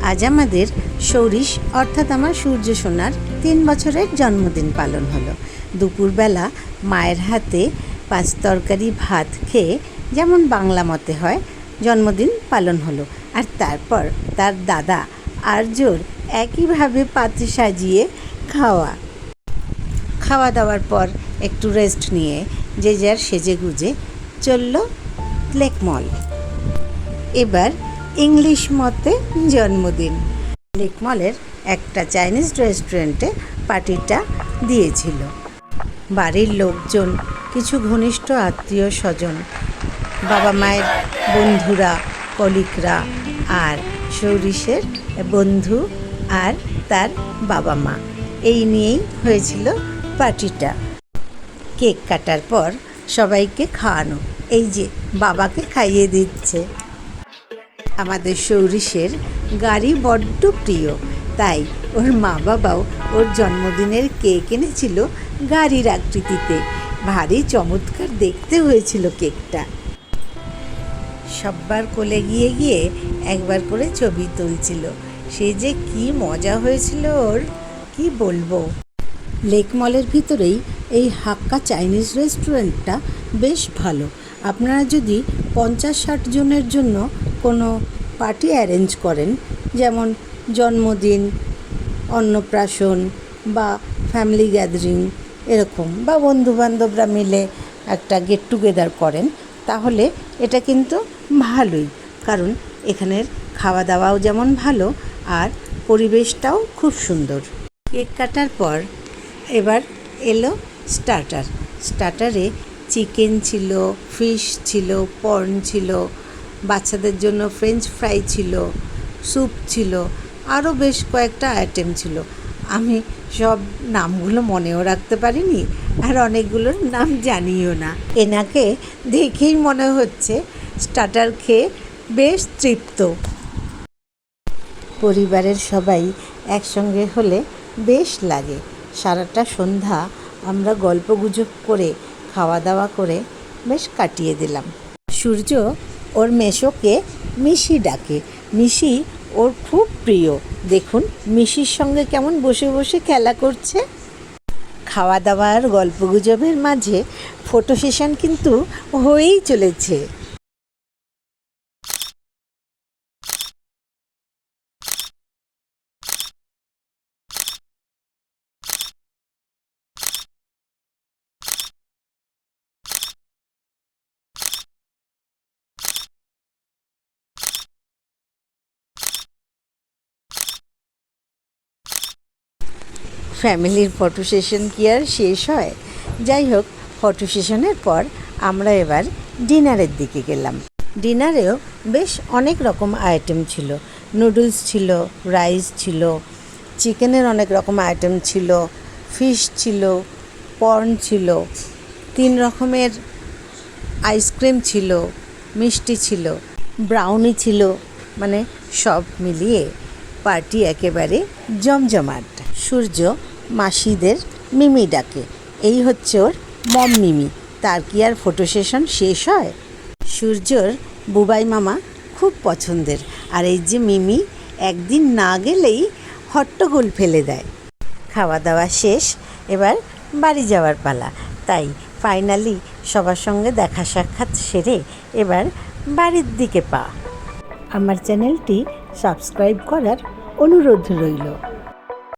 আজ আমাদের সৌরিশ অর্থাৎ আমার সূর্য সোনার 3 বছরের জন্মদিন পালন হলো। দুপুরবেলা মায়ের হাতে 5 তরকারি ভাত খেয়ে যেমন বাংলা মতে হয় জন্মদিন পালন হলো। আর তারপর তার দাদা আর্যর একইভাবে পাত্রে সাজিয়ে খাওয়া দাওয়ার পর একটু রেস্ট নিয়ে যে যার সেজে গুজে চলল লেক মল। এবার ইংলিশ মতে জন্মদিন। লেক মলের একটা চাইনিজ রেস্টুরেন্টে পার্টিটা দিয়েছিল। বাড়ির লোকজন, কিছু ঘনিষ্ঠ আত্মীয় স্বজন, বাবা মায়ের বন্ধুরা, কলিগরা, আর সৌরিশের বন্ধু আর তার বাবা মা, এই নিয়েই হয়েছিল পার্টিটা। কেক কাটার পর সবাইকে খাওয়ানো, এই যে বাবাকে খাইয়ে দিচ্ছে। আমাদের সৌরিশের গাড়ি বড্ড প্রিয়, তাই ওর মা বাবাও ওর জন্মদিনের কেক এনেছিল গাড়ির আকৃতিতে। ভারী চমৎকার দেখতে হয়েছিল কেকটা। সববার কোলে গিয়ে গিয়ে একবার করে ছবি তুলছিল। সে যে কি মজা হয়েছিল ওর, কি বলবো। লেক মলের ভিতরেই এই হাক্কা চাইনিজ রেস্টুরেন্টটা বেশ ভালো। আপনারা যদি 50-60 জনের জন্য কোনো পার্টি অ্যারেঞ্জ করেন, যেমন জন্মদিন, অন্নপ্রাশন বা ফ্যামিলি গ্যাদারিং এরকম, বা বন্ধুবান্ধবরা মিলে একটা গেট টুগেদার করেন, তাহলে এটা কিন্তু ভালোই। কারণ এখানের খাওয়া দাওয়াও যেমন ভালো আর পরিবেশটাও খুব সুন্দর। কেক কাটার পর এবার এলো স্টার্টারে চিকেন ছিল, ফিশ ছিল, পর্ন ছিল, বাচ্চাদের জন্য ফ্রেঞ্চ ফ্রাই ছিল, স্যুপ ছিল, আরও বেশ কয়েকটা আইটেম ছিল। আমি সব নামগুলো মনেও রাখতে পারিনি, আর অনেকগুলোর নাম জানিও না। এনাকে দেখেই মনে হচ্ছে স্টার্টার খেয়ে বেশ তৃপ্ত। পরিবারের সবাই একসঙ্গে হলে বেশ লাগে। সারাটা সন্ধ্যা আমরা গল্পগুজব করে খাওয়া দাওয়া করে বেশ কাটিয়ে দিলাম। সূর্য ওর মেশোকে মিশি ডাকে। মিশি ওর খুব প্রিয়। দেখুন মিশির সঙ্গে কেমন বসে বসে খেলা করছে। খাওয়া দাওয়ার গল্পগুজবের মাঝে ফটো সেশন কিন্তু হয়েই চলেছে। ফ্যামিলির ফটো সেশন কি আর শেষ হয়? যাই হোক, ফটো সেশনের পর আমরা এবার ডিনারের দিকে গেলাম। ডিনারেও বেশ অনেক রকম আইটেম ছিল। নুডলস ছিল, রাইস ছিল, চিকেনের অনেক রকম আইটেম ছিল, ফিশ ছিল, পর্ন ছিল, 3 রকমের আইসক্রিম ছিল, মিষ্টি ছিল, ব্রাউনি ছিল, মানে সব মিলিয়ে পার্টি একেবারে জমজমাট। সূর্য মাসিদের মিমি ডাকে। এই হচ্ছে ওর মম মিমি। তার কি আর ফটো সেশন শেষ হয়? সূর্যর বুবাই মামা খুব পছন্দের, আর এই যে মিমি একদিন না গেলেই হট্টগোল ফেলে দেয়। খাওয়া দাওয়া শেষ, এবার বাড়ি যাওয়ার পালা। তাই ফাইনালি সবার সঙ্গে দেখা সাক্ষাৎ সেরে এবার বাড়ির দিকে পা। আমার চ্যানেলটি সাবস্ক্রাইব করার অনুরোধ রইল।